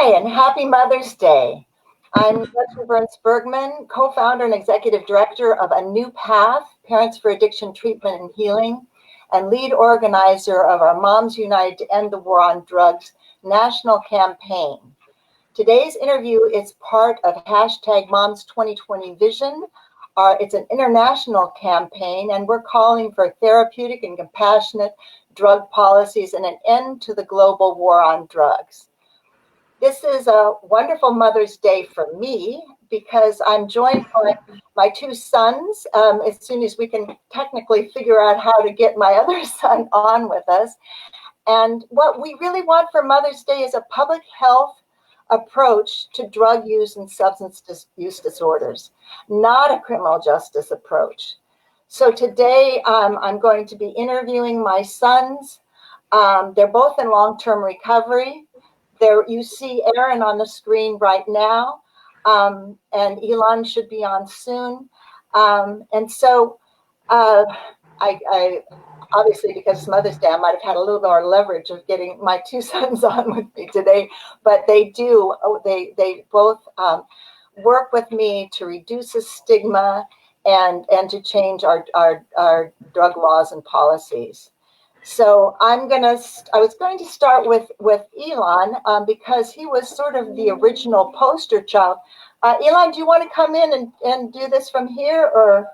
Hi, and happy Mother's Day. I'm Gretchen Burns Bergman, co-founder and executive director of A New Path, Parents for Addiction Treatment and Healing, and lead organizer of our Moms United to End the War on Drugs national campaign. Today's interview is part of hashtag Moms 2020 Vision. It's an international campaign, and we're calling for therapeutic and compassionate drug policies and an end to the global war on drugs. This is a wonderful Mother's Day for me because I'm joined by my two sons as soon as we can technically figure out how to get my other son on with us. And what we really want for Mother's Day is a public health approach to drug use and substance use disorders, not a criminal justice approach. So today I'm going to be interviewing my sons. They're both in long-term recovery. There, you see Aaron on the screen right now, and Elon should be on soon. And so I obviously, because it's Mother's Day, I might have had a little more leverage of getting my two sons on with me today, but they both work with me to reduce the stigma and to change our drug laws and policies. So I was going to start with Elon because he was sort of the original poster child. Elon, do you want to come in and do this from here, or?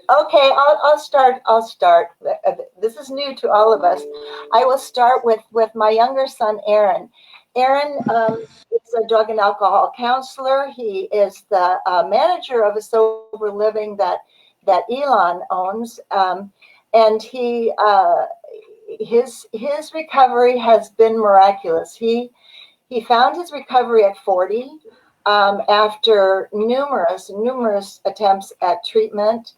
Okay, I'll start. This is new to all of us. I will start with my younger son, Aaron. Aaron is a drug and alcohol counselor. He is the manager of a sober living that Elon owns. And his recovery has been miraculous. He found his recovery at 40 after numerous attempts at treatment,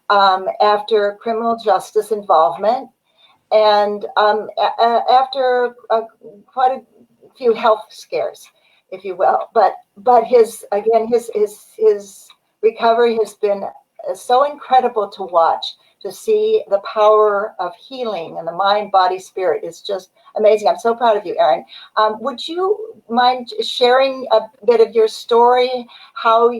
after criminal justice involvement, and after quite a few health scares, if you will. But his recovery has been so incredible to watch. To see the power of healing and the mind, body, spirit is just amazing. I'm so proud of you, Aaron. Would you mind sharing a bit of your story, what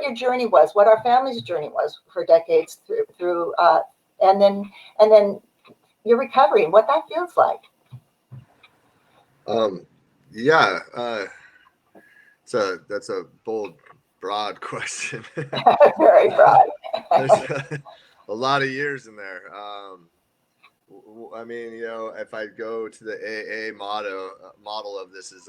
your journey was, what our family's journey was for decades through and then your recovery and what that feels like? That's a bold, broad question. Very broad. There's a lot of years in there. I mean, if I go to the AA model of this is,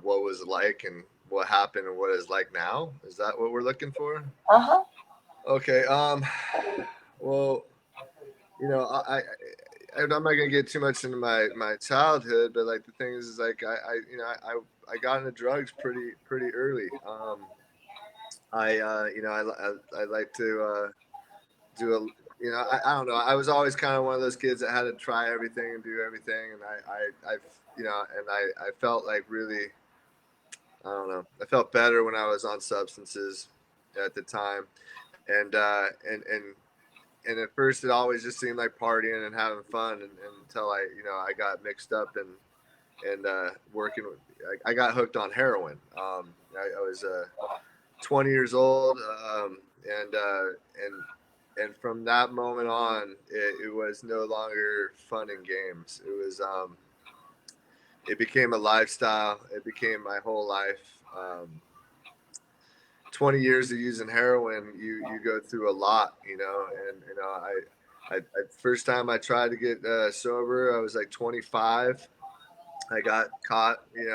what was it like and what happened and what is like now. Is that what we're looking for? Uh-huh. Okay. Well, I'm not gonna get too much into my childhood, but like the thing is like I got into drugs pretty early. I like to do a I don't know. I was always kind of one of those kids that had to try everything and do everything, and I felt like really, I don't know. I felt better when I was on substances at the time, and at first it always just seemed like partying and having fun, and until I got mixed up and working with. I got hooked on heroin. I was 20 years old, and from that moment on, it was no longer fun and games. It became a lifestyle. It became my whole life. 20 years of using heroin, you go through a lot, and I first time I tried to get sober, I was like 25. I got caught, and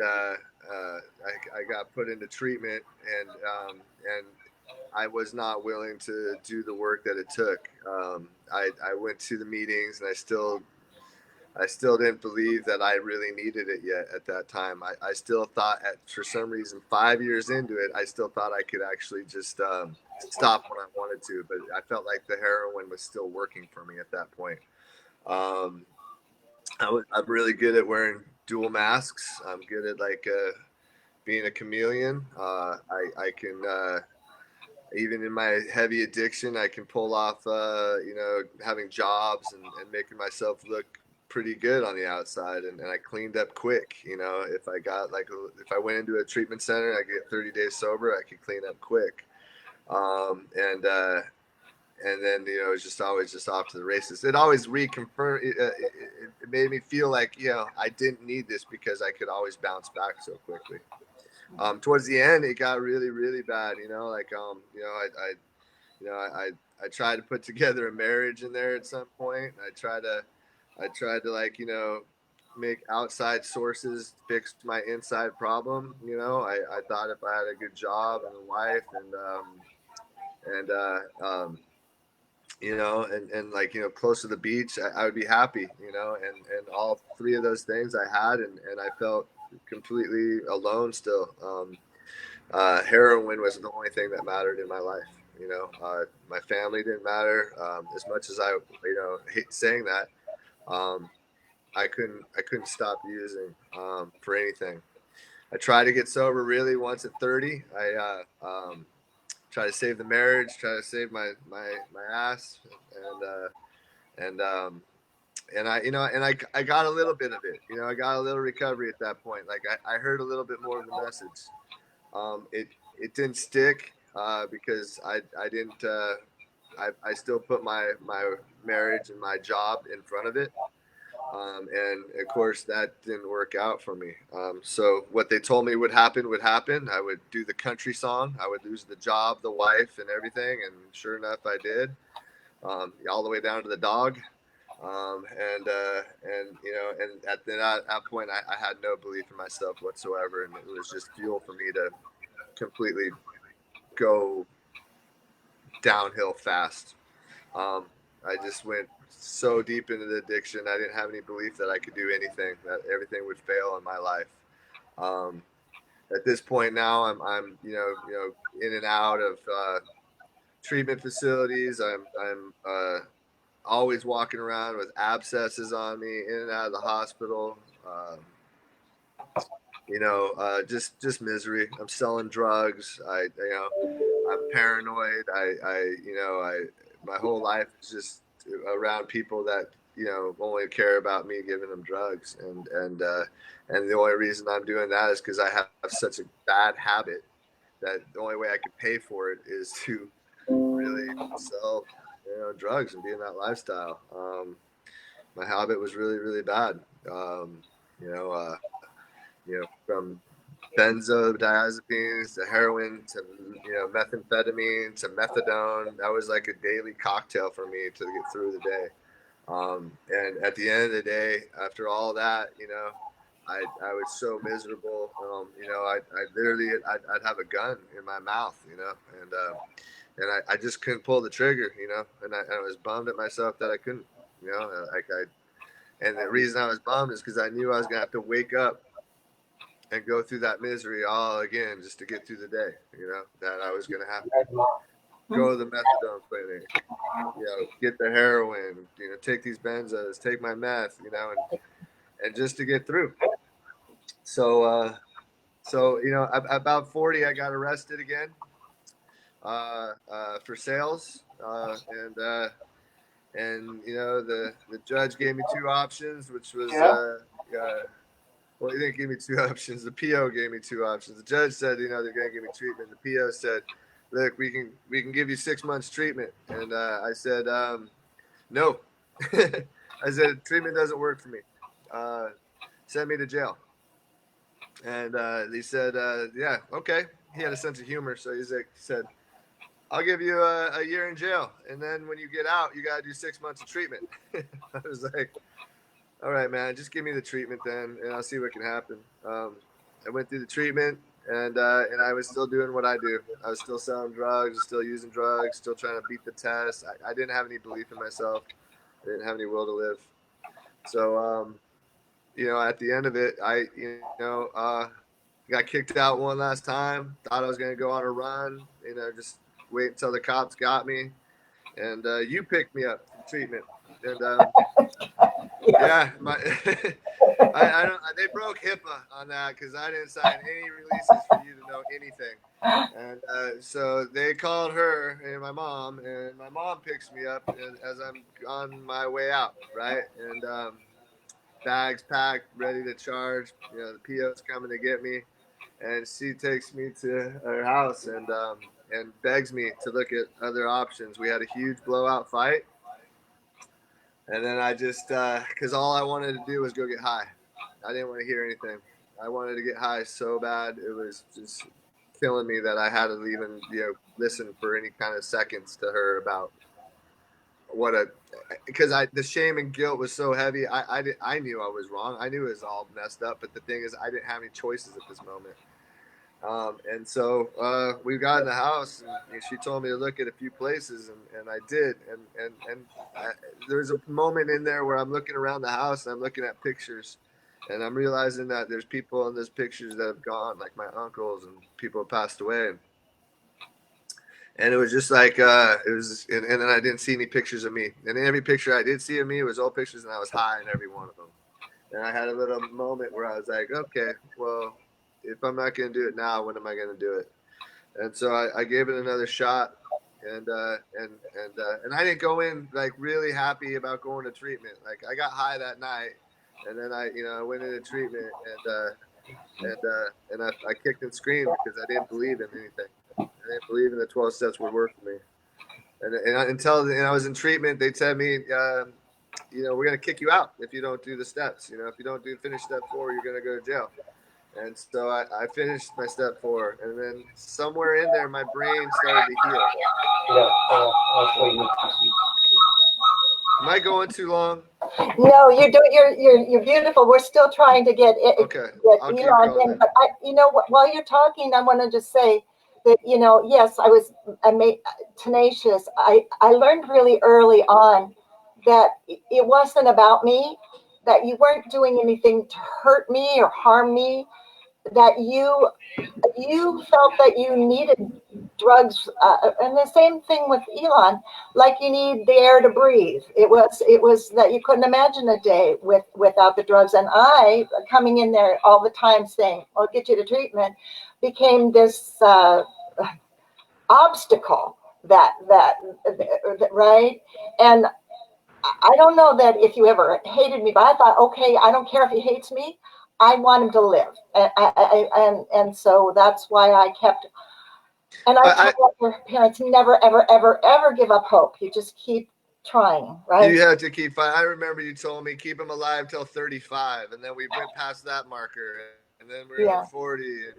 I got put into treatment, and I was not willing to do the work that it took. I went to the meetings, and I still didn't believe that I really needed it yet at that time. I still thought, for some reason, 5 years into it, I still thought I could actually just stop when I wanted to. But I felt like the heroin was still working for me at that point. I'm really good at wearing dual masks. I'm good at being a chameleon. I can even in my heavy addiction, I can pull off having jobs and making myself look pretty good on the outside, and I cleaned up quick. If I went into a treatment center, I get 30 days sober, I could clean up quick. And then it was just always just off to the races. It always reconfirmed. It made me feel like I didn't need this because I could always bounce back so quickly. Towards the end, it got really, really bad. I tried to put together a marriage in there at some point. I tried to make outside sources fix my inside problem. I thought if I had a good job and a wife and close to the beach, I would be happy, and all three of those things I had, and I felt completely alone still. Heroin was the only thing that mattered in my life. My family didn't matter, as much as I, hate saying that. I couldn't stop using, for anything. I tried to get sober really once at 30. I try to save the marriage, try to save my ass, I got a little bit of it. I got a little recovery at that point. Like I heard a little bit more of the message. It didn't stick, because I didn't. I still put my marriage and my job in front of it. And of course that didn't work out for me. So what they told me would happen would happen. I would do the country song. I would lose the job, the wife, and everything. And sure enough, I did, all the way down to the dog. And at that point, I had no belief in myself whatsoever. And it was just fuel for me to completely go downhill fast. I just went so deep into the addiction. I didn't have any belief that I could do anything, that everything would fail in my life. At this point now, I'm in and out of treatment facilities. I'm always walking around with abscesses on me, in and out of the hospital. Just misery. I'm selling drugs. I'm paranoid. My whole life is just around people that only care about me giving them drugs, and the only reason I'm doing that is because I have such a bad habit that the only way I can pay for it is to really sell drugs and be in that lifestyle. My habit was really, really bad. From benzodiazepines to heroin to methamphetamine to methadone. That was like a daily cocktail for me to get through the day. And at the end of the day, after all that, I was so miserable. I'd have a gun in my mouth, and I just couldn't pull the trigger, and I was bummed at myself that I couldn't, and the reason I was bummed is because I knew I was gonna have to wake up and go through that misery all again just to get through the day, that I was gonna have to go to the methadone clinic, get the heroin, take these benzos, take my meth, and just to get through. So about 40, I got arrested again, for sales, and the judge gave me two options, which was well, he didn't give me two options. The PO gave me two options. The judge said, they're going to give me treatment. The PO said, look, we can give you 6 months treatment. And I said, no. I said, treatment doesn't work for me. Send me to jail. And he said, yeah, okay. He had a sense of humor. So he said, I'll give you a year in jail. And then when you get out, you got to do 6 months of treatment. I was like, all right, man, just give me the treatment then, and I'll see what can happen. I went through the treatment, and I was still doing what I do. I was still selling drugs, still using drugs, still trying to beat the test. I didn't have any belief in myself. I didn't have any will to live. So, at the end of it, I got kicked out one last time. Thought I was going to go on a run, just wait until the cops got me. And you picked me up for treatment. And yeah, they broke HIPAA on that because I didn't sign any releases for you to know anything. And so they called her and my mom picks me up as I'm on my way out, right? And bags packed, ready to charge. The PO's coming to get me, and she takes me to her house and begs me to look at other options. We had a huge blowout fight, and then I just because all I wanted to do was go get high. I didn't want to hear anything. I wanted to get high so bad. It was just killing me that I had to even listen for any kind of seconds to her about what a because the shame and guilt was so heavy. I knew I was wrong. I knew it was all messed up. But the thing is, I didn't have any choices at this moment. And so we got in the house, and she told me to look at a few places, and I did. And there's a moment in there where I'm looking around the house, and I'm looking at pictures, and I'm realizing that there's people in those pictures that have gone, like my uncles and people have passed away. And it was just like and then I didn't see any pictures of me. And every picture I did see of me was old pictures, and I was high in every one of them. And I had a little moment where I was like, okay, well, if I'm not going to do it now, when am I going to do it? And so I gave it another shot, and I didn't go in like really happy about going to treatment. Like I got high that night, and then I went into treatment, and I kicked and screamed because I didn't believe in anything. I didn't believe in the 12 steps would work for me. Until I was in treatment, they said me, we're going to kick you out if you don't do the steps. If you don't finish step 4, you're going to go to jail. And so I finished my step 4, and then somewhere in there, my brain started to heal. Am I going too long? No, you're beautiful. We're still trying to get it. Okay, I'll keep Elon going in, but while you're talking, I want to just say that yes, I was tenacious. I learned really early on that it wasn't about me, that you weren't doing anything to hurt me or harm me, that you felt that you needed drugs, and the same thing with Elon, like you need the air to breathe. It was that you couldn't imagine a day without the drugs. And I, coming in there all the time saying, I'll get you to treatment, became this obstacle that right. And I don't know that if you ever hated me, but I thought, okay, I don't care if he hates me. I want him to live, and so that's why I kept. And I told your parents, never, ever, ever, ever give up hope. You just keep trying, right? You have to keep fighting. I remember you told me keep him alive till 35, and then we went past that marker, and then we're at 40, and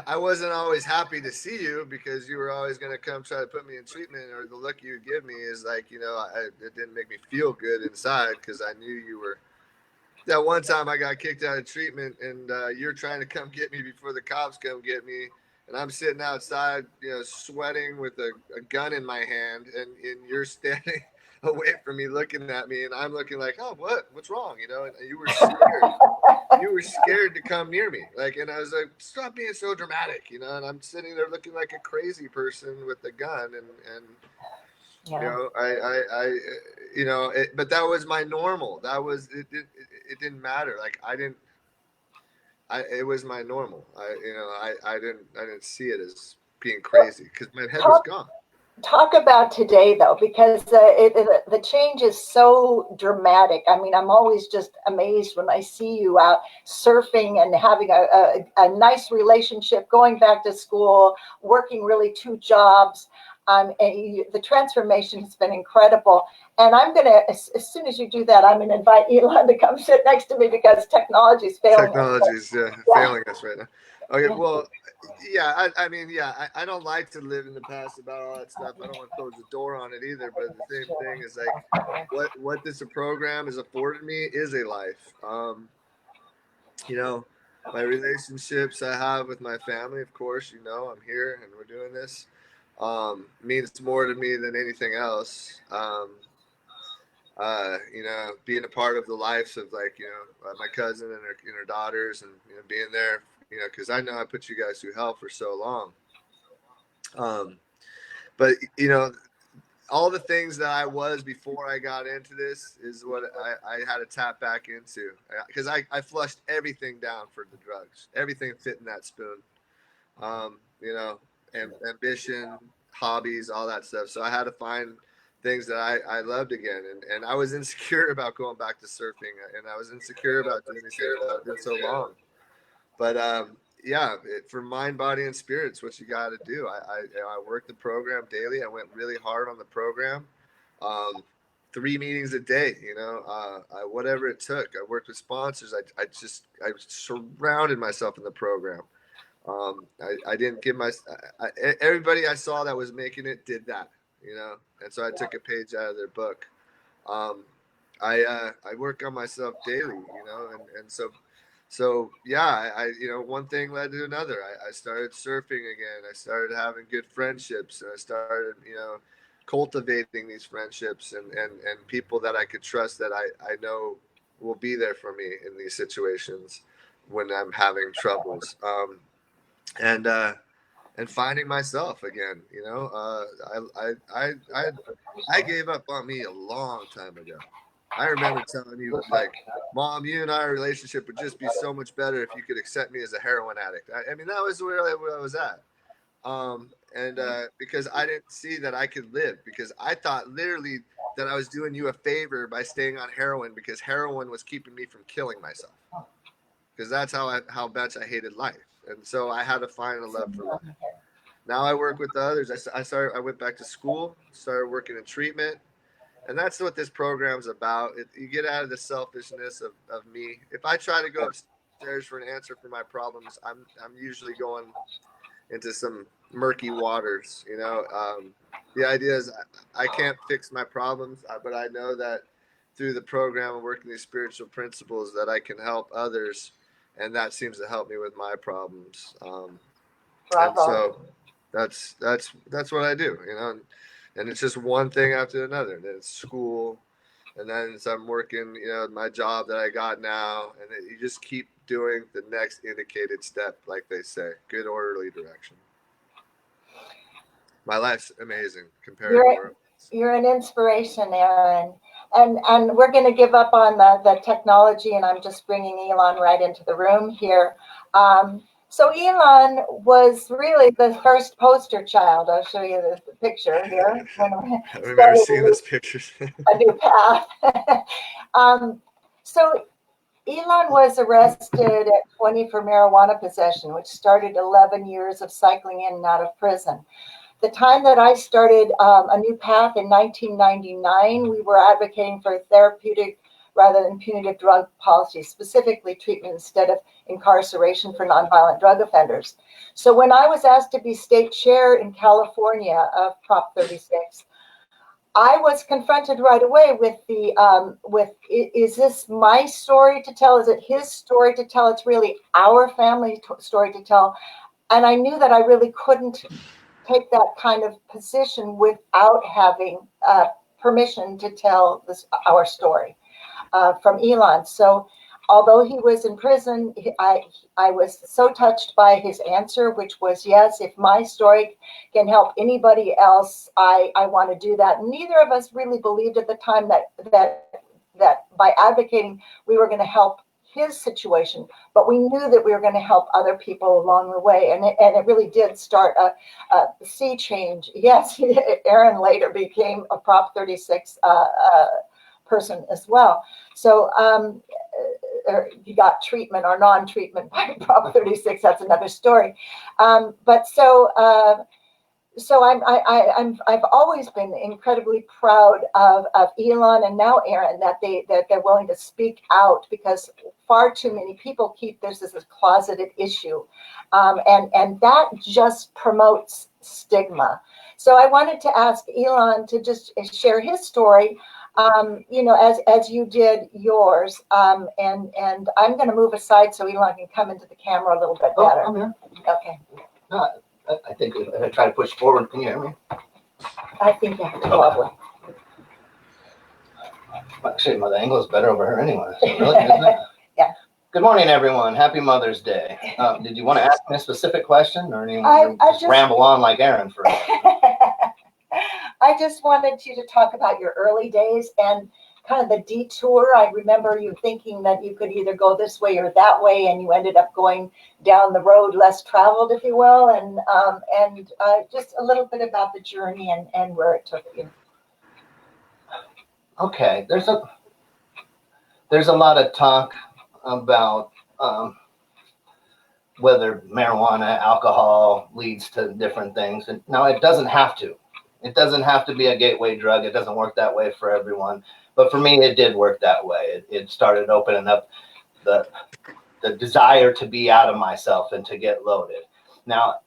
I wasn't always happy to see you because you were always going to come try to put me in treatment, or the look you would give me is like, it didn't make me feel good inside because I knew you were. That one time I got kicked out of treatment, and you're trying to come get me before the cops come get me, and I'm sitting outside, sweating with a gun in my hand, and you're standing away from me looking at me, and I'm looking like, oh, what's wrong, and you were scared. You were scared to come near me, and I was like, stop being so dramatic, and I'm sitting there looking like a crazy person with a gun, and but that was my normal. That was it. It didn't matter. Like it was my normal. I didn't see it as being crazy because my head was gone. Talk about today, though, because the change is so dramatic. I mean, I'm always just amazed when I see you out surfing and having a nice relationship, going back to school, working really 2 jobs. And the transformation has been incredible. And I'm going to, as soon as you do that, I'm going to invite Elon to come sit next to me because technology is failing us. Failing us right now. Okay, well, I don't like to live in the past about all that stuff. I don't want to close the door on it either. But the same thing is like what this program has afforded me is a life. My relationships I have with my family, of course, I'm here and we're doing this. Means more to me than anything else. Being a part of the lives of my cousin and her daughters, and being there, because I know I put you guys through hell for so long. But all the things that I was before I got into this is what I had to tap back into, because I flushed everything down for the drugs. Everything fit in that spoon. Ambition, hobbies, all that stuff. So I had to find things that I loved again. And I was insecure about going back to surfing, and I was insecure about doing these things that I've done so long. But yeah, for mind, body, and spirits, what you got to do. I worked the program daily. I went really hard on the program. 3 meetings a day, whatever it took. I worked with sponsors. I surrounded myself in the program. I didn't give everybody I saw that was making it did that, and so I took a page out of their book. I work on myself daily, so yeah, one thing led to another. I started surfing again. I started having good friendships, and I started, cultivating these friendships and people that I could trust, that I know will be there for me in these situations when I'm having troubles. And finding myself again, I gave up on me a long time ago. I remember telling you, like, Mom, you and our relationship would just be so much better if you could accept me as a heroin addict. I mean, that was where I was at. Because I didn't see that I could live, because I thought literally that I was doing you a favor by staying on heroin, because heroin was keeping me from killing myself, because that's how much I hated life. And so I had to find a love for life. Now I work with others. I went back to school, started working in treatment. And that's what this program's about. You get out of the selfishness of me. If I try to go upstairs for an answer for my problems, I'm usually going into some murky waters. The idea is I can't fix my problems, but I know that through the program and working these spiritual principles that I can help others, and that seems to help me with my problems. And so that's what I do, and it's just one thing after another. Then it's school, and then I'm working, my job that I got now, and then you just keep doing the next indicated step, like they say, good orderly direction. My life's amazing compared to where you're an inspiration, Aaron. And we're going to give up on the technology, and I'm just bringing Elon right into the room here. So Elon was really the first poster child. I'll show you the picture here. I've never seen this picture. A new path. So Elon was arrested at 20 for marijuana possession, which started 11 years of cycling in and out of prison. The time that I started A New Path in 1999, we were advocating for therapeutic rather than punitive drug policy, specifically treatment instead of incarceration for nonviolent drug offenders. So when I was asked to be state chair in California of Prop 36, I was confronted right away with is this my story to tell? Is it his story to tell? It's really our family story to tell. And I knew that I really couldn't take that kind of position without having permission to tell our story from Elon. So although he was in prison, I was so touched by his answer, which was, yes, if my story can help anybody else, I want to do that. And neither of us really believed at the time that by advocating, we were going to help his situation, but we knew that we were going to help other people along the way. And it really did start a sea change. Yes, Aaron later became a Prop 36 person as well. So you got treatment or non-treatment by Prop 36. That's another story. So I've always been incredibly proud of Elon and now Aaron that they're willing to speak out, because far too many people keep this as a closeted issue, and that just promotes stigma. So I wanted to ask Elon to just share his story, as you did yours, and I'm going to move aside so Elon can come into the camera a little bit better. Oh, I'm here. Okay. I think if I try to push forward, can you hear me? I think you have to probably. Actually, the angle is better over here anyway. So really, isn't it? Yeah. Good morning, everyone. Happy Mother's Day. Did you want to ask me a specific question, or do you I want to just ramble on like Aaron for a minute? I just wanted you to talk about your early days and kind of the detour. I remember you thinking that you could either go this way or that way, and you ended up going down the road less traveled, if you will, and just a little bit about the journey and where it took you. Okay, there's a lot of talk about whether marijuana, alcohol leads to different things. And now it doesn't have to. It doesn't have to be a gateway drug. It doesn't work that way for everyone. But for me, it did work that way. It started opening up the desire to be out of myself and to get loaded. Now,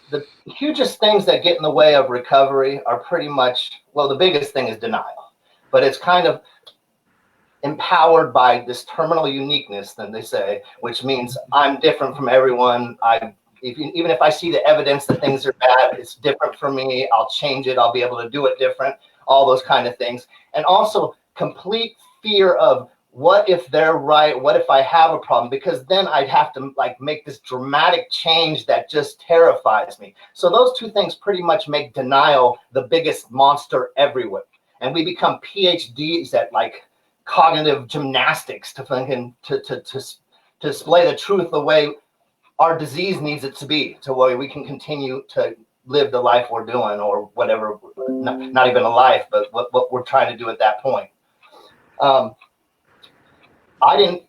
the hugest things that get in the way of recovery are pretty much, well, the biggest thing is denial. But it's kind of empowered by this terminal uniqueness, then they say, which means I'm different from everyone. Even if I see the evidence that things are bad, it's different for me. I'll change it. I'll be able to do it different. All those kind of things. And also complete fear of what if they're right? What if I have a problem? Because then I'd have to like make this dramatic change that just terrifies me. So those two things pretty much make denial the biggest monster everywhere. And we become PhDs at like cognitive gymnastics to display the truth the way our disease needs it to be, to where we can continue to live the life we're doing, or whatever, not even a life, but what we're trying to do at that point. I didn't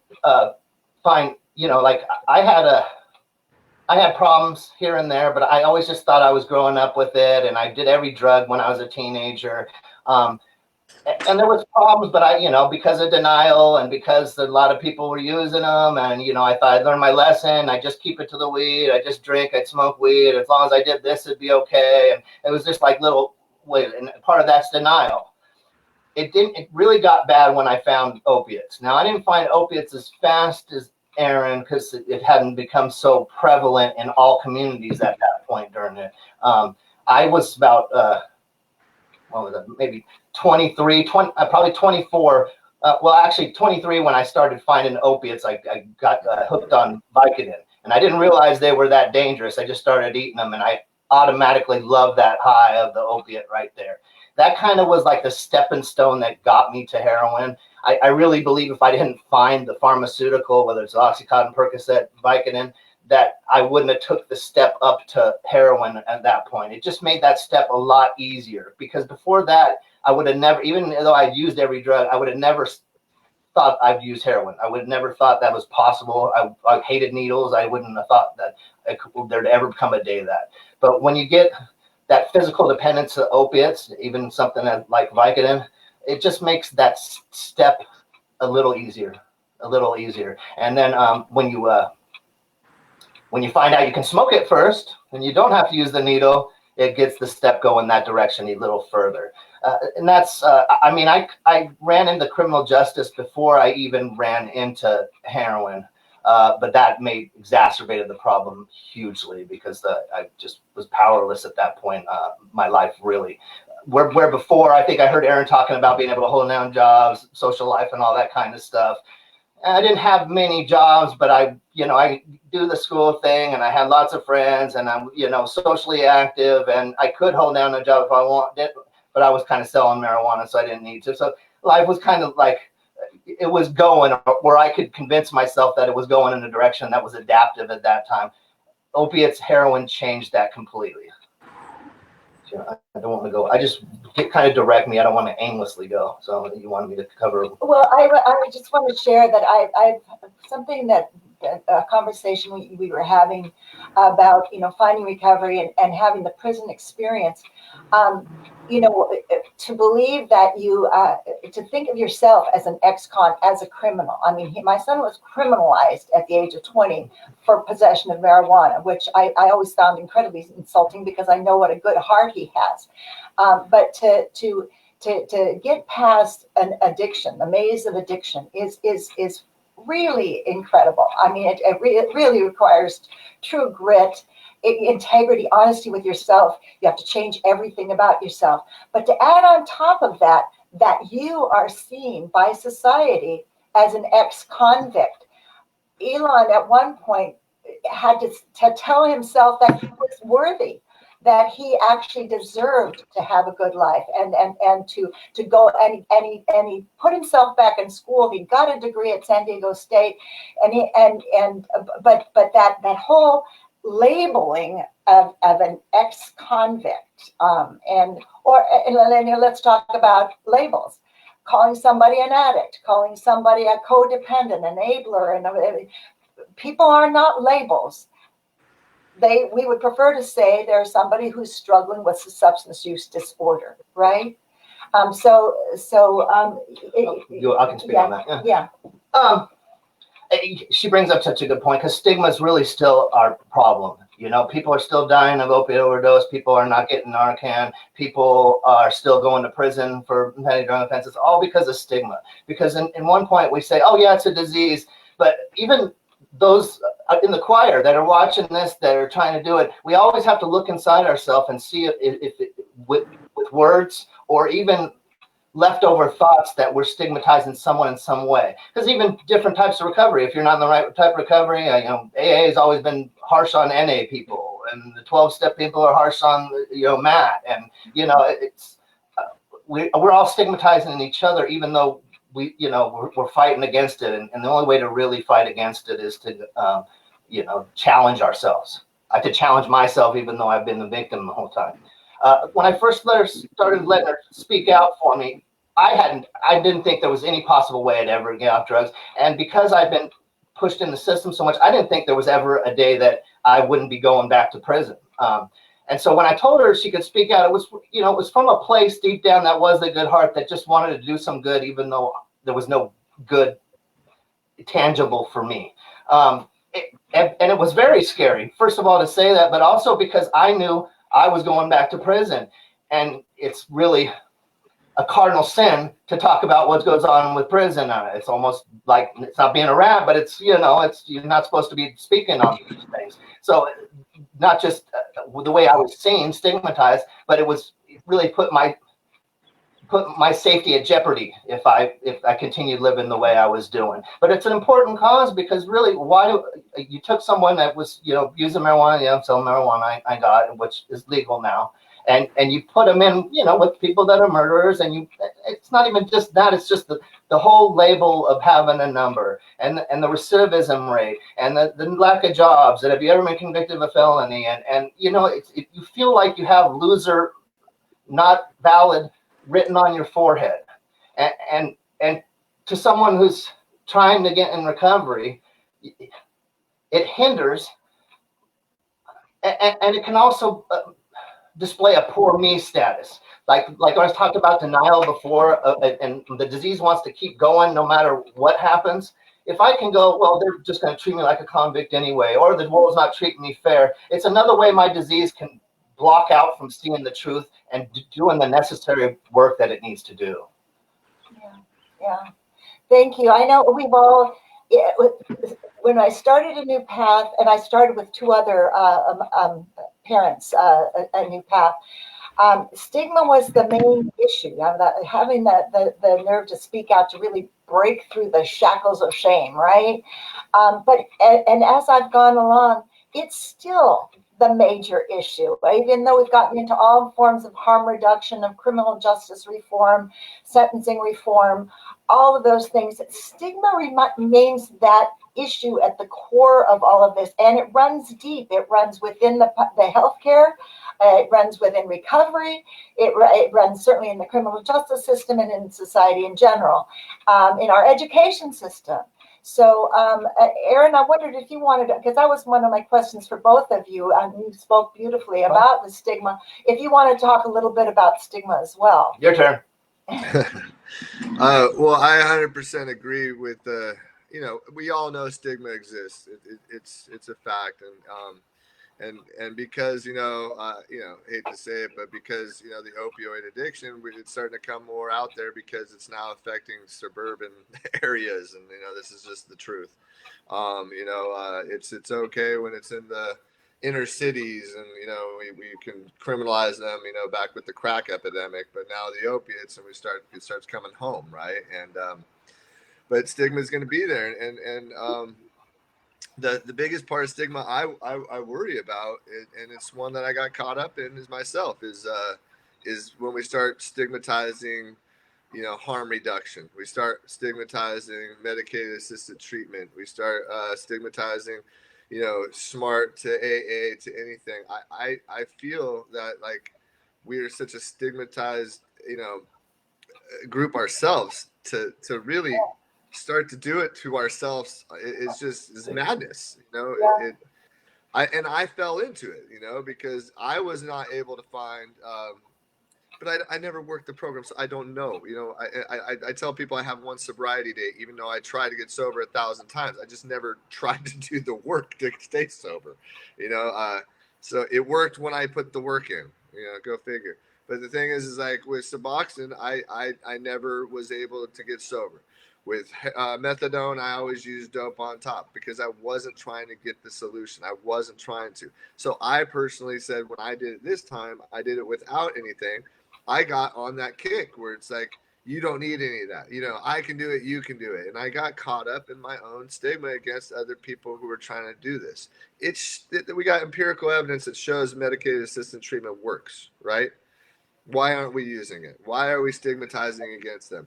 find, like I had problems here and there, but I always just thought I was growing up with it, and I did every drug when I was a teenager. And there was problems, but because of denial and because a lot of people were using them, and I thought I'd learned my lesson. I just keep it to the weed. I just drink. I'd smoke weed. As long as I did this, it'd be okay. And it was just like and part of that's denial. It really got bad when I found opiates. Now I didn't find opiates as fast as Aaron because it hadn't become so prevalent in all communities at that point during it. I was about maybe 23, probably 24. Well, actually 23 when I started finding opiates. I got hooked on Vicodin, and I didn't realize they were that dangerous. I just started eating them, and I automatically loved that high of the opiate right there. That kind of was like the stepping stone that got me to heroin. I really believe if I didn't find the pharmaceutical, whether it's Oxycontin, Percocet, Vicodin, that I wouldn't have took the step up to heroin at that point. It just made that step a lot easier, because before that, I would have never, even though I used every drug, I would have never thought I'd use heroin. I would have never thought that was possible. I hated needles. I wouldn't have thought that there'd ever come a day of that. But when you get that physical dependence to opiates, even something like Vicodin, it just makes that step a little easier. And then when you find out you can smoke it first and you don't have to use the needle, it gets the step going that direction a little further. And that's, I ran into criminal justice before I even ran into heroin. But that exacerbated the problem hugely, because I just was powerless at that point. My life really, where before I think I heard Aaron talking about being able to hold down jobs, social life, and all that kind of stuff. And I didn't have many jobs, but I do the school thing, and I had lots of friends, and I'm socially active, and I could hold down a job if I wanted, but I was kind of selling marijuana, so I didn't need to. So life was kind of like, it was going where I could convince myself that it was going in a direction that was adaptive at that time. Opiates, heroin changed that completely. So I don't want to go. I just kind of direct me. I don't want to aimlessly go. So you wanted me to cover. Well, I just want to share that I something that a conversation we were having about finding recovery and having the prison experience. To believe that you to think of yourself as an ex-con, as a criminal. I mean, my son was criminalized at the age of 20 for possession of marijuana, which I always found incredibly insulting, because I know what a good heart he has. But to get past an addiction, the maze of addiction, is really incredible. I mean, it really requires true grit, integrity, honesty with yourself. You have to change everything about yourself. But to add on top of that you are seen by society as an ex-convict. Elon at one point had to tell himself that he was worthy, that he actually deserved to have a good life and to go, and he put himself back in school. He got a degree at San Diego State, but that whole labeling of an ex-convict, and let's talk about labels. calling somebody an addict, calling somebody a codependent, enabler, and people are not labels. We would prefer to say there's somebody who's struggling with a substance use disorder, right? I can speak on that. Yeah. She brings up such a good point, because stigma is really still our problem. You know, people are still dying of opioid overdose. People are not getting Narcan. People are still going to prison for petty drug offenses, all because of stigma. Because in one point we say, oh yeah, it's a disease. But even those in the choir that are watching this, that are trying to do it, we always have to look inside ourselves and see if with words, or even leftover thoughts, that we're stigmatizing someone in some way. Because even different types of recovery, if you're not in the right type of recovery, AA has always been harsh on NA people, and the 12-step people are harsh on, MAT, and it's we're all stigmatizing each other, even though we're fighting against it, and the only way to really fight against it is to challenge ourselves. I have to challenge myself, even though I've been the victim the whole time. When I first started letting her speak out for me, I didn't think there was any possible way I'd ever get off drugs. And because I've been pushed in the system so much, I didn't think there was ever a day that I wouldn't be going back to prison. And so when I told her she could speak out, it was from a place deep down that was a good heart, that just wanted to do some good, even though there was no good tangible for me. And it was very scary, first of all, to say that, but also because I knew I was going back to prison, and it's really a cardinal sin to talk about what goes on with prison. It's almost like, it's not being a rat, but it's you're not supposed to be speaking on these things. So not just the way I was seen, stigmatized, but it really put my safety at jeopardy if I continued living the way I was doing. But it's an important cause, because really, you took someone that was using marijuana, selling marijuana, I got, which is legal now, and you put them in with people that are murderers, and it's not even just that, it's just the whole label of having a number, and the recidivism rate, and the lack of jobs, and have you ever been convicted of a felony, and you feel like you have loser, not valid written on your forehead, and to someone who's trying to get in recovery, it hinders, and it can also display a poor me status, like I was talking about denial before, and the disease wants to keep going no matter what happens. If I can go, well, they're just going to treat me like a convict anyway, or the world's not treating me fair, it's another way my disease can block out from seeing the truth and doing the necessary work that it needs to do. Yeah. Thank you. I know we've all, when I started A New Path, and I started with two other parents, A New Path, stigma was the main issue. Having the nerve to speak out, to really break through the shackles of shame, right? But as I've gone along, it's still the major issue, right? Even though we've gotten into all forms of harm reduction, of criminal justice reform, sentencing reform, all of those things, stigma remains that issue at the core of all of this, and it runs deep. It runs within the healthcare, it runs within recovery, it runs certainly in the criminal justice system and in society in general, in our education system. So, Aaron, I wondered if you wanted to, because that was one of my questions for both of you, and you spoke beautifully about the stigma. If you want to talk a little bit about stigma as well. Your turn. Well, I 100% agree with we all know stigma exists. It's a fact, and because hate to say it, but because the opioid addiction, it's starting to come more out there, because it's now affecting suburban areas, and this is just the truth. It's okay when it's in the inner cities, and we can criminalize them, back with the crack epidemic, but now the opiates, and it starts coming home, right? And but stigma is going to be there, and the biggest part of stigma I worry about, and it's one that I got caught up in, is myself, is when we start stigmatizing harm reduction. We start stigmatizing medicated assisted treatment. We start stigmatizing SMART to AA to anything. I feel that, like, we are such a stigmatized group ourselves to really start to do it to ourselves is madness. You know, Yeah. I fell into it, you know, because I was not able to find. But I never worked the program, so I don't know. You know, I tell people I have one sobriety date, even though I try to get sober 1,000 times. I just never tried to do the work to stay sober. You know, so it worked when I put the work in. You know, go figure. But the thing is like with Suboxone, I never was able to get sober. With methadone, I always used dope on top because I wasn't trying to get the solution. I wasn't trying to. So I personally said when I did it this time, I did it without anything. I got on that kick where it's like, you don't need any of that. You know, I can do it, you can do it. And I got caught up in my own stigma against other people who were trying to do this. We got empirical evidence that shows medicated assisted treatment works, right? Why aren't we using it? Why are we stigmatizing against them?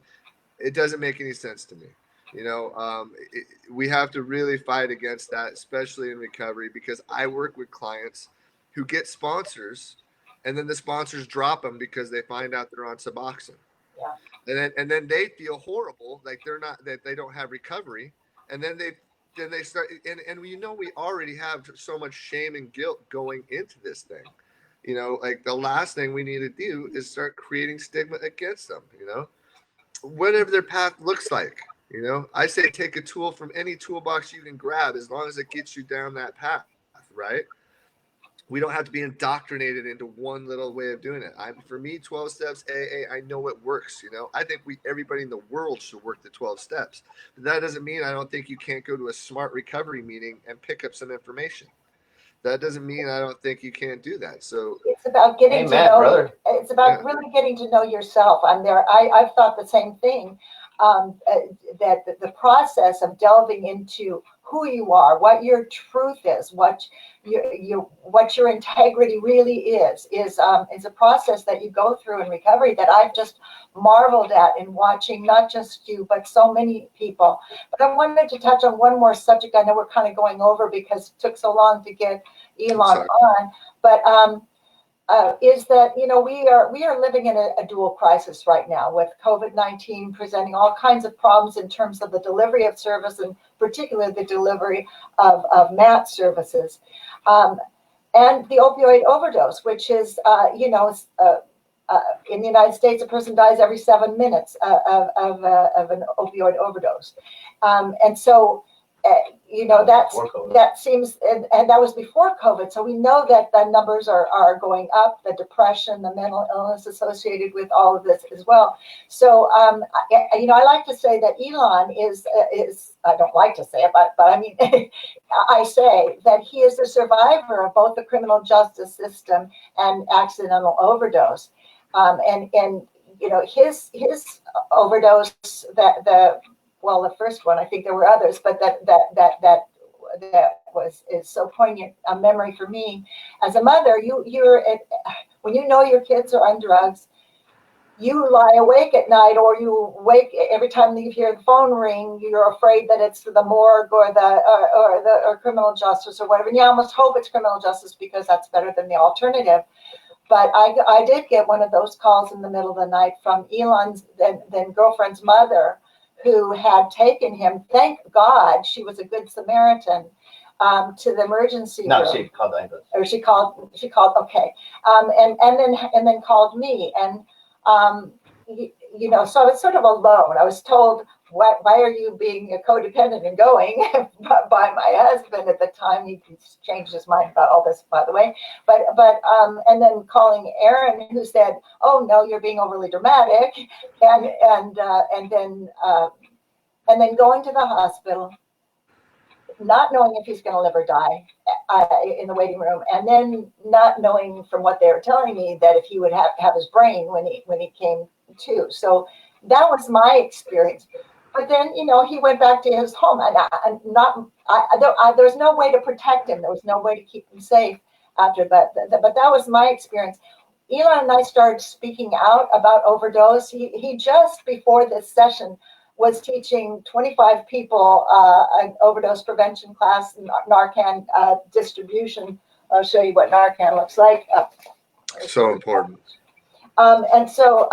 It doesn't make any sense to me. You know, we have to really fight against that, especially in recovery, because I work with clients who get sponsors and then the sponsors drop them because they find out they're on Suboxone. Yeah. And then they feel horrible, like that they don't have recovery, and then they start and you know we already have so much shame and guilt going into this thing. You know, like the last thing we need to do is start creating stigma against them. You know, whatever their path looks like. You know, I say take a tool from any toolbox you can grab as long as it gets you down that path, right? We don't have to be indoctrinated into one little way of doing it. For me, 12 steps AA, I know it works. You know, I think everybody in the world should work the 12 steps. But that doesn't mean I don't think you can't go to a smart recovery meeting and pick up some information. That doesn't mean I don't think you can't do that. So It's about getting Amen, to know. brother. It's about really getting to know yourself. I'm there. I've thought the same thing. That the process of delving into who you are, what your truth is, what your integrity really is a process that you go through in recovery that I've just marveled at in watching not just you but so many people. But I wanted to touch on one more subject. I know we're kind of going over because it took so long to get Elon on, but is that we are living in a dual crisis right now with COVID-19 presenting all kinds of problems in terms of the delivery of service and particularly the delivery of MAT services, and the opioid overdose, which is in the United States, a person dies every 7 minutes of an opioid overdose, and so. That seems, and that was before COVID. So we know that the numbers are going up, the depression, the mental illness associated with all of this as well. So, I like to say that Elon is, I don't like to say it, but I mean, I say that he is a survivor of both the criminal justice system and accidental overdose. And his overdose, the first one, I think there were others, but that is so poignant a memory for me as a mother. When you know your kids are on drugs, you lie awake at night, or you wake every time you hear the phone ring. You're afraid that it's the morgue or criminal justice or whatever. And you almost hope it's criminal justice because that's better than the alternative. But I did get one of those calls in the middle of the night from Elon's then girlfriend's mother, who had taken him. Thank God she was a good Samaritan, to the emergency room. No, she called the ambulance. Or she called. Okay, and then called me, and so I was sort of alone. I was told, why are you being a codependent and going by my husband at the time. He changed his mind about all this, by the way. But and then calling Aaron, who said, "Oh no, you're being overly dramatic," and then going to the hospital, not knowing if he's going to live or die in the waiting room, and then not knowing from what they were telling me that if he would have his brain when he came to. So that was my experience. But then, he went back to his home, and there's no way to protect him. There was no way to keep him safe after that. But that was my experience. Elon and I started speaking out about overdose. He just before this session was teaching 25 people an overdose prevention class, Narcan distribution. I'll show you what Narcan looks like. So important. And so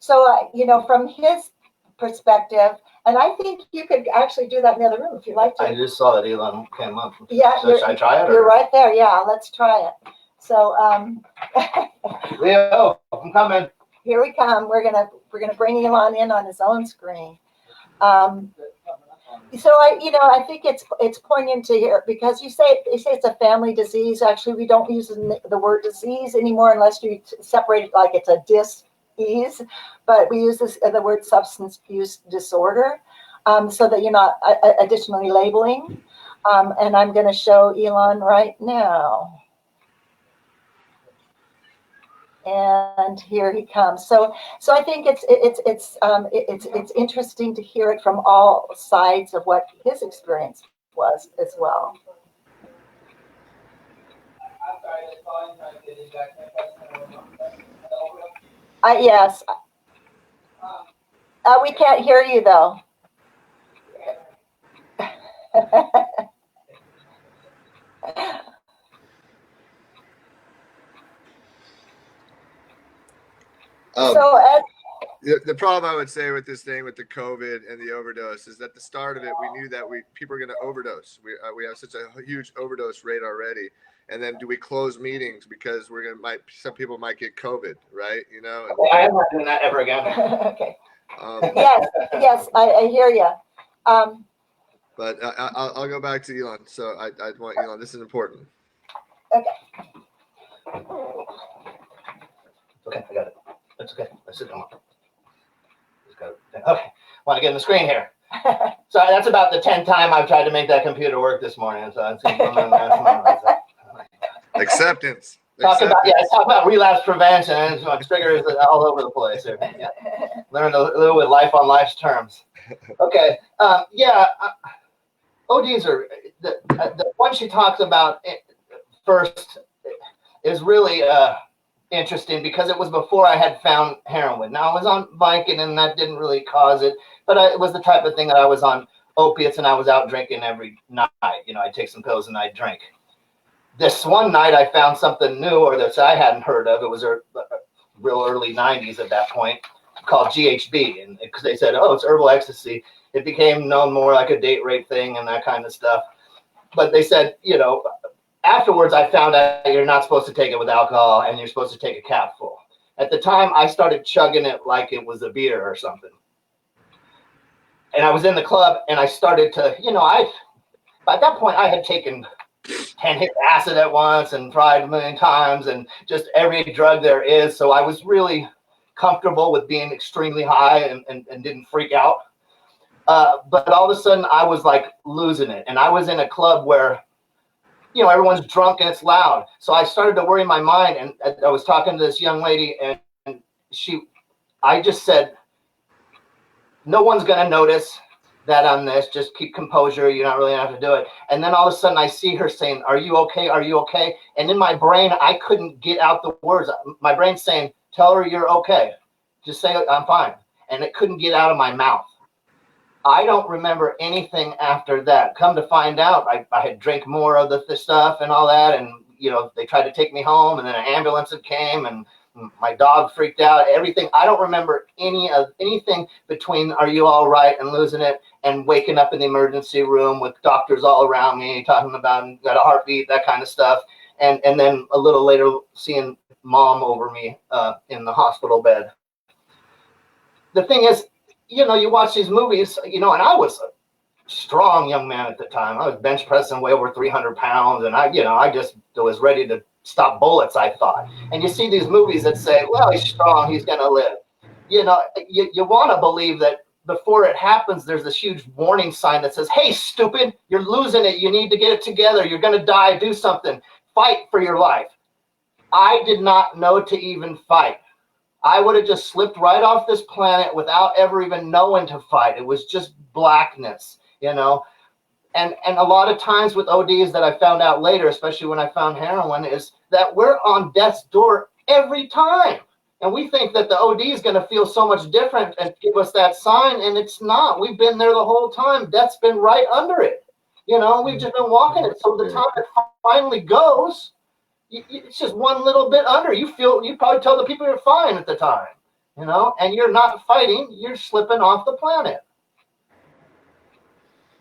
So, from his perspective, and I think you could actually do that in the other room if you'd like to. I just saw that Elon came up. Yeah, so should I try it? You're right there. Yeah, let's try it. So, Leo, I'm coming. Here we come. We're gonna bring Elon in on his own screen. So I think it's poignant to hear, because they say it's a family disease. Actually, we don't use the word disease anymore unless you separate it like it's a dis-ease, but we use the word substance use disorder, so that you're not additionally labeling. And I'm going to show Elon right now. And here he comes. So I think it's interesting to hear it from all sides of what his experience was as well. Yes. We can't hear you though. The problem I would say with this thing with the COVID and the overdose is at the start of it, we knew that people are going to overdose. We have such a huge overdose rate already. And then do we close meetings because some people might get COVID, right? I'm not doing that ever again. Okay. Yes, I hear you. But I'll go back to Elon. So I want Elon. This is important. Okay. Okay, I got it. That's okay. Let's sit down. Okay, want to get in the screen here. So that's about the 10th time I've tried to make that computer work this morning. So Acceptance. Talk about relapse prevention, and triggers all over the place here. Yeah. Learn to live with life on life's terms. Okay. ODs are the one she talks about first is really interesting, because it was before I had found heroin. Now I was on Vicodin and that didn't really cause it, but it was the type of thing that I was on opiates and I was out drinking every night. I'd take some pills and I'd drink. This one night I found something new, or that I hadn't heard of. It was real early 90s at that point, called GHB, and because they said, oh, it's herbal ecstasy. It became known more like a date rape thing and that kind of stuff. But they said, afterwards, I found out you're not supposed to take it with alcohol and you're supposed to take a capful. At the time, I started chugging it like it was a beer or something. And I was in the club and I started to, by that point, I had taken 10 hits of acid at once and tried a million times and just every drug there is. So I was really comfortable with being extremely high and didn't freak out. But all of a sudden, I was like losing it. And I was in a club where everyone's drunk and it's loud. So I started to worry my mind. And I was talking to this young lady and I just said, no one's going to notice that I'm this. Just keep composure. You're not really going to have to do it. And then all of a sudden I see her saying, are you okay? Are you okay? And in my brain, I couldn't get out the words. My brain's saying, tell her you're okay. Just say, I'm fine. And it couldn't get out of my mouth. I don't remember anything after that. Come to find out, I had drank more of the stuff and all that. And, they tried to take me home and then an ambulance came and my dog freaked out, everything. I don't remember anything between are you all right and losing it and waking up in the emergency room with doctors all around me talking about got a heartbeat, that kind of stuff. And then a little later seeing mom over me in the hospital bed. The thing is, you watch these movies, and I was a strong young man at the time. I was bench pressing way over 300 pounds, and I just was ready to stop bullets, I thought. And you see these movies that say, well, he's strong, he's going to live. You want to believe that before it happens, there's this huge warning sign that says, hey, stupid, you're losing it. You need to get it together. You're going to die. Do something. Fight for your life. I did not know to even fight. I would have just slipped right off this planet without ever even knowing to fight. It was just blackness, And a lot of times with ODs that I found out later, especially when I found heroin, is that we're on death's door every time. And we think that the OD is going to feel so much different and give us that sign, and it's not. We've been there the whole time. Death's been right under it. We've just been walking it. So the time it finally goes, it's just one little bit under. You probably tell the people you're fine at the time. you know, and you're not fighting, you're slipping off the planet.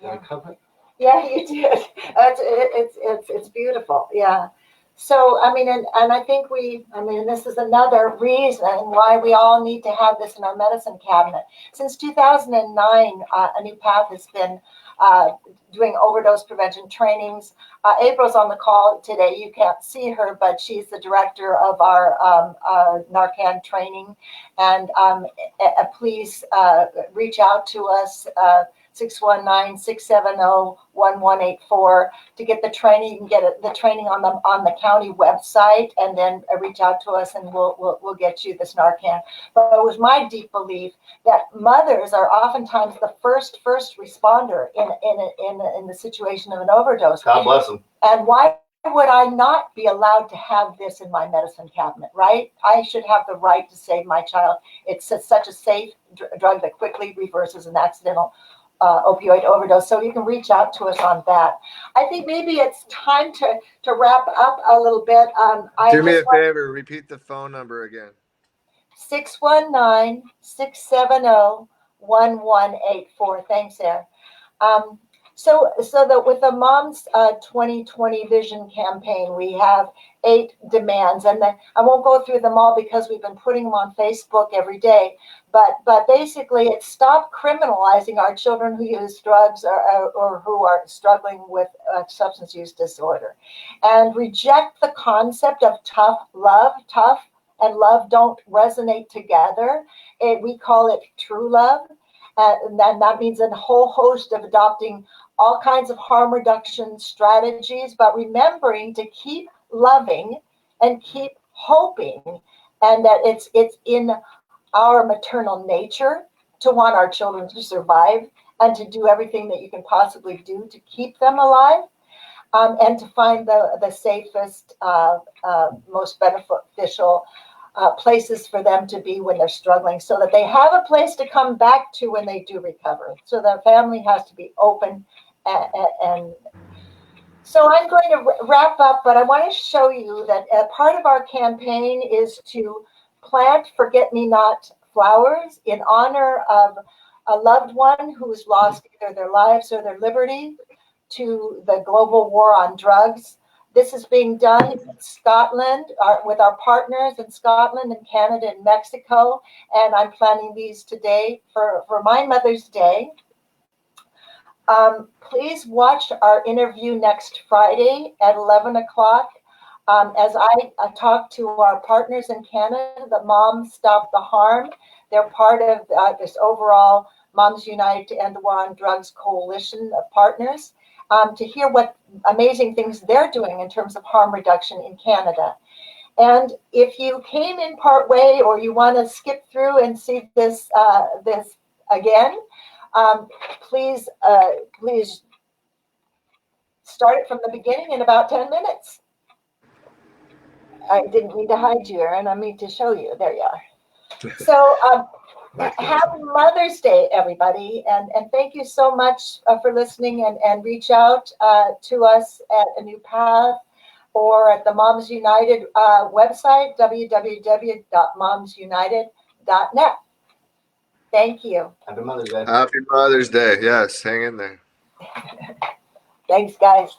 Yeah. Did I cover it? Yeah, you did. It's beautiful. Yeah. So, I mean, and I think this is another reason why we all need to have this in our medicine cabinet. Since 2009, A New Path has been doing overdose prevention trainings. April's on the call today. You can't see her, but she's the director of our Narcan training. And please reach out to us, 619-670-1184 to get the training. You can get the training on the county website, and then reach out to us, and we'll get you this Narcan. But it was my deep belief that mothers are oftentimes the first responder in the situation of an overdose. God bless them. And why would I not be allowed to have this in my medicine cabinet, right? I should have the right to save my child. It's such a safe drug that quickly reverses an accidental opioid overdose. So you can reach out to us on that. I think maybe it's time to wrap up a little bit. Do me a favor, repeat the phone number again. 619-670-1184. Thanks, Sarah. So that with the Moms 2020 Vision campaign, we have 8 demands, and I won't go through them all because we've been putting them on Facebook every day. But basically, it's stop criminalizing our children who use drugs or who are struggling with substance use disorder, and reject the concept of tough love. Tough and love don't resonate together. We call it true love. And that means a whole host of adopting all kinds of harm reduction strategies, but remembering to keep loving and keep hoping, and that it's in our maternal nature to want our children to survive and to do everything that you can possibly do to keep them alive, and to find the safest, most beneficial places for them to be when they're struggling, so that they have a place to come back to when they do recover. So their family has to be open. And so I'm going to wrap up, but I want to show you that part of our campaign is to plant forget-me-not flowers in honor of a loved one who has lost either their lives or their liberty to the global war on drugs. This is being done in Scotland with our partners in Scotland and Canada and Mexico, and I'm planning these today for my Mother's Day. Please watch our interview next Friday at 11 o'clock as I talk to our partners in Canada, the Moms Stop the Harm. They're part of this overall Moms United to End the War on Drugs coalition of partners, to hear what amazing things they're doing in terms of harm reduction in Canada. And if you came in part way, or you want to skip through and see this again, please start it from the beginning in about 10 minutes. I didn't mean to hide you, Aaron. I mean to show you. There you are. So happy Mother's Day, everybody. And thank you so much for listening, and reach out to us at A New Path or at the Moms United website, www.momsunited.net. Thank you. Happy Mother's Day. Happy Mother's Day. Yes, hang in there. Thanks, guys.